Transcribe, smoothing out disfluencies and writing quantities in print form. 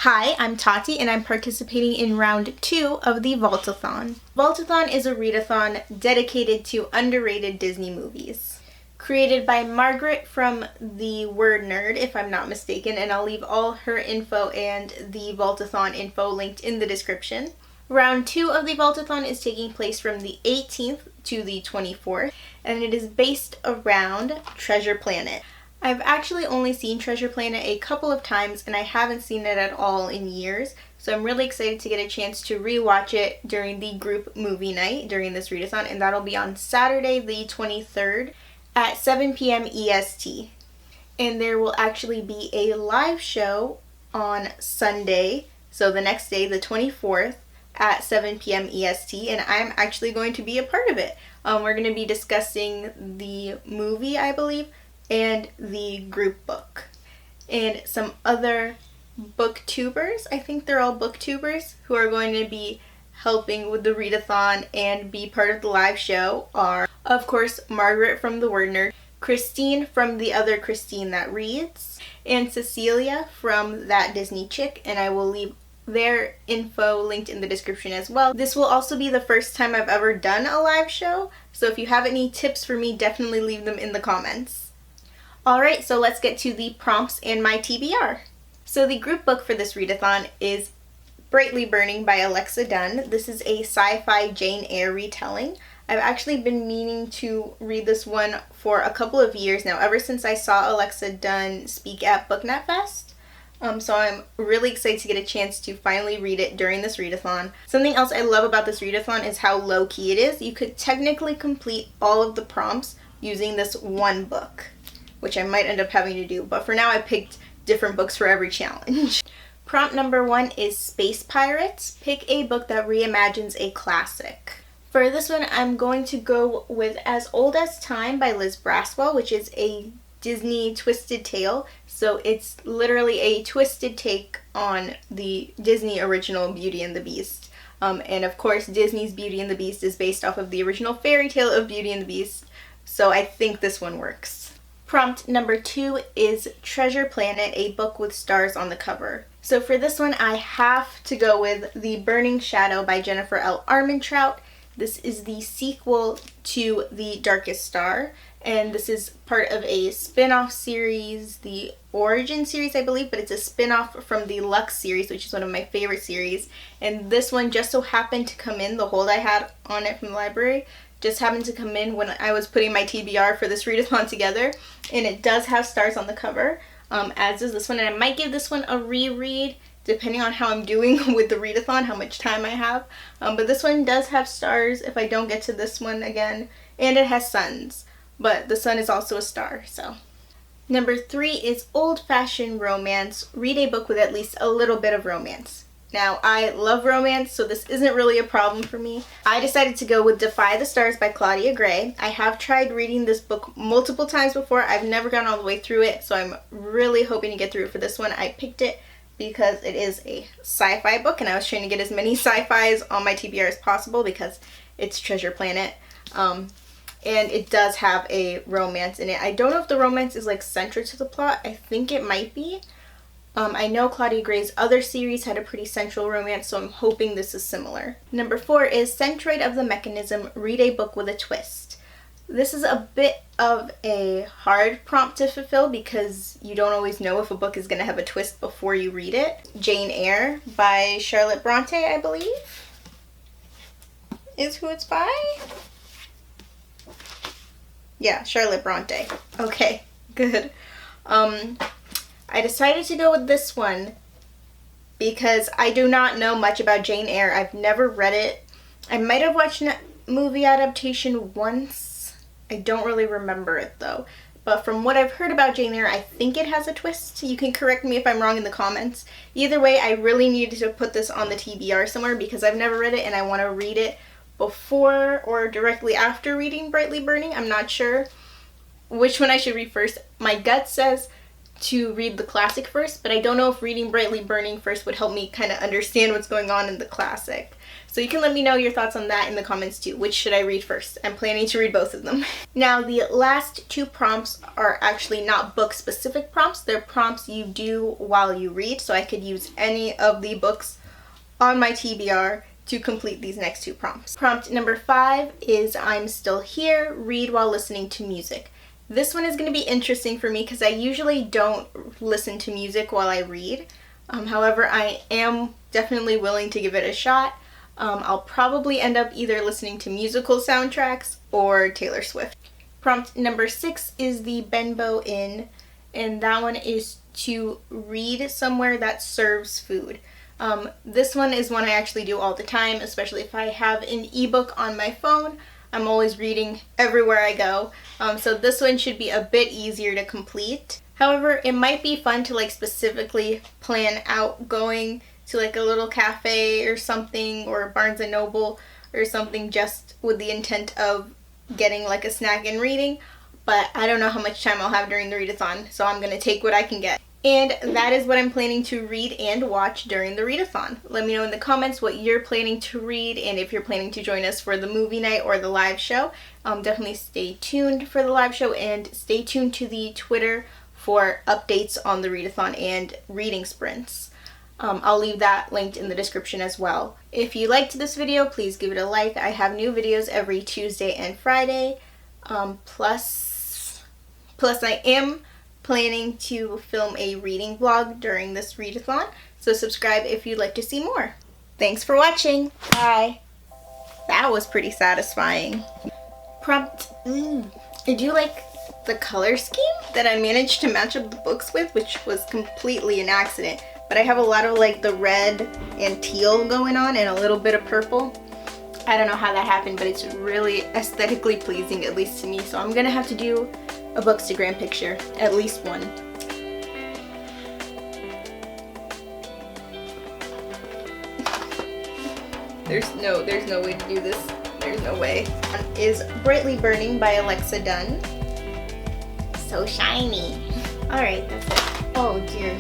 Hi, I'm Tati and I'm participating in round 2 of the Vaultathon. Vaultathon is a readathon dedicated to underrated Disney movies. Created by Margaret from the Word Nerd, if I'm not mistaken, and I'll leave all her info and the Vaultathon info linked in the description. Round 2 of the Vaultathon is taking place from the 18th to the 24th, and it is based around Treasure Planet. I've actually only seen Treasure Planet a couple of times, and I haven't seen it at all in years, so I'm really excited to get a chance to rewatch it during the group movie night during this readathon, and that'll be on Saturday the 23rd at 7 p.m. EST. And there will actually be a live show on Sunday, so the next day, the 24th, at 7 p.m. EST, and I'm actually going to be a part of it. We're going to be discussing the movie, I believe, and the group book. And some other booktubers, I think they're all booktubers, who are going to be helping with the readathon and be part of the live show are, of course, Margaret from the Word Nerd, Christine from the other Christine That Reads, and Cecilia from That Disney Chick, and I will leave their info linked in the description as well. This will also be the first time I've ever done a live show, so if you have any tips for me, definitely leave them in the comments. Alright, so let's get to the prompts and my TBR. So the group book for this readathon is Brightly Burning by Alexa Dunn. This is a sci-fi Jane Eyre retelling. I've actually been meaning to read this one for a couple of years now, ever since I saw Alexa Dunn speak at BookNet Fest. So I'm really excited to get a chance to finally read it during this readathon. Something else I love about this readathon is how low-key it is. You could technically complete all of the prompts using this one book, which I might end up having to do, but for now I picked different books for every challenge. Prompt number 1 is Space Pirates. Pick a book that reimagines a classic. For this one, I'm going to go with As Old as Time by Liz Braswell, which is a Disney twisted tale. So it's literally a twisted take on the Disney original Beauty and the Beast. And of course, Disney's Beauty and the Beast is based off of the original fairy tale of Beauty and the Beast, so I think this one works. Prompt number 2 is Treasure Planet, a book with stars on the cover. So for this one, I have to go with The Burning Shadow by Jennifer L. Armentrout. This is the sequel to The Darkest Star, and this is part of a spin-off series, the Origin series, I believe, but it's a spin-off from the Lux series, which is one of my favorite series. And this one just so happened to come in, the hold I had on it from the library, just happened to come in when I was putting my TBR for this readathon together, and it does have stars on the cover, as does this one, and I might give this one a reread depending on how I'm doing with the readathon, how much time I have, but this one does have stars if I don't get to this one again, and it has suns, but the sun is also a star, so. Number 3 is Old Fashioned Romance. Read a book with at least a little bit of romance. Now, I love romance, so this isn't really a problem for me. I decided to go with Defy the Stars by Claudia Gray. I have tried reading this book multiple times before. I've never gone all the way through it, so I'm really hoping to get through it for this one. I picked it because it is a sci-fi book, and I was trying to get as many sci-fis on my TBR as possible because it's Treasure Planet. And it does have a romance in it. I don't know if the romance is like central to the plot. I think it might be. I know Claudia Gray's other series had a pretty central romance, so I'm hoping this is similar. Number 4 is Centroid of the Mechanism, Read a Book with a Twist. This is a bit of a hard prompt to fulfill because you don't always know if a book is going to have a twist before you read it. Jane Eyre by Charlotte Bronte, I believe, is who it's by. Yeah, Charlotte Bronte. Okay, good. I decided to go with this one because I do not know much about Jane Eyre. I've never read it. I might have watched a movie adaptation once. I don't really remember it though. But from what I've heard about Jane Eyre, I think it has a twist. You can correct me if I'm wrong in the comments. Either way, I really needed to put this on the TBR somewhere because I've never read it and I want to read it before or directly after reading Brightly Burning. I'm not sure which one I should read first. My gut says to read the classic first, but I don't know if reading Brightly Burning first would help me kind of understand what's going on in the classic. So you can let me know your thoughts on that in the comments too. Which should I read first? I'm planning to read both of them. Now, the last two prompts are actually not book-specific prompts. They're prompts you do while you read, so I could use any of the books on my TBR to complete these next two prompts. Prompt number 5 is I'm Still Here, read while listening to music. This one is going to be interesting for me because I usually don't listen to music while I read. However, I am definitely willing to give it a shot. I'll probably end up either listening to musical soundtracks or Taylor Swift. Prompt number 6 is the Benbow Inn, and that one is to read somewhere that serves food. This one is one I actually do all the time, especially if I have an ebook on my phone. I'm always reading everywhere I go, so this one should be a bit easier to complete. However, it might be fun to like specifically plan out going to like a little cafe or something, or Barnes & Noble or something, just with the intent of getting like a snack and reading, but I don't know how much time I'll have during the readathon, so I'm gonna take what I can get. And that is what I'm planning to read and watch during the readathon. Let me know in the comments what you're planning to read, and if you're planning to join us for the movie night or the live show. Definitely stay tuned for the live show, and stay tuned to the Twitter for updates on the readathon and reading sprints. I'll leave that linked in the description as well. If you liked this video, please give it a like. I have new videos every Tuesday and Friday. Plus I am planning to film a reading vlog during this readathon, so subscribe if you'd like to see more. Thanks for watching. Bye. That was pretty satisfying. Prompt. Did you like the color scheme that I managed to match up the books with, which was completely an accident? But I have a lot of like the red and teal going on and a little bit of purple. I don't know how that happened, but it's really aesthetically pleasing, at least to me. So I'm gonna have to do a Bookstagram picture, at least one. There's no way to do this. There's no way. Is Brightly Burning by Alexa Dunn. So shiny. Alright, that's it. Oh dear.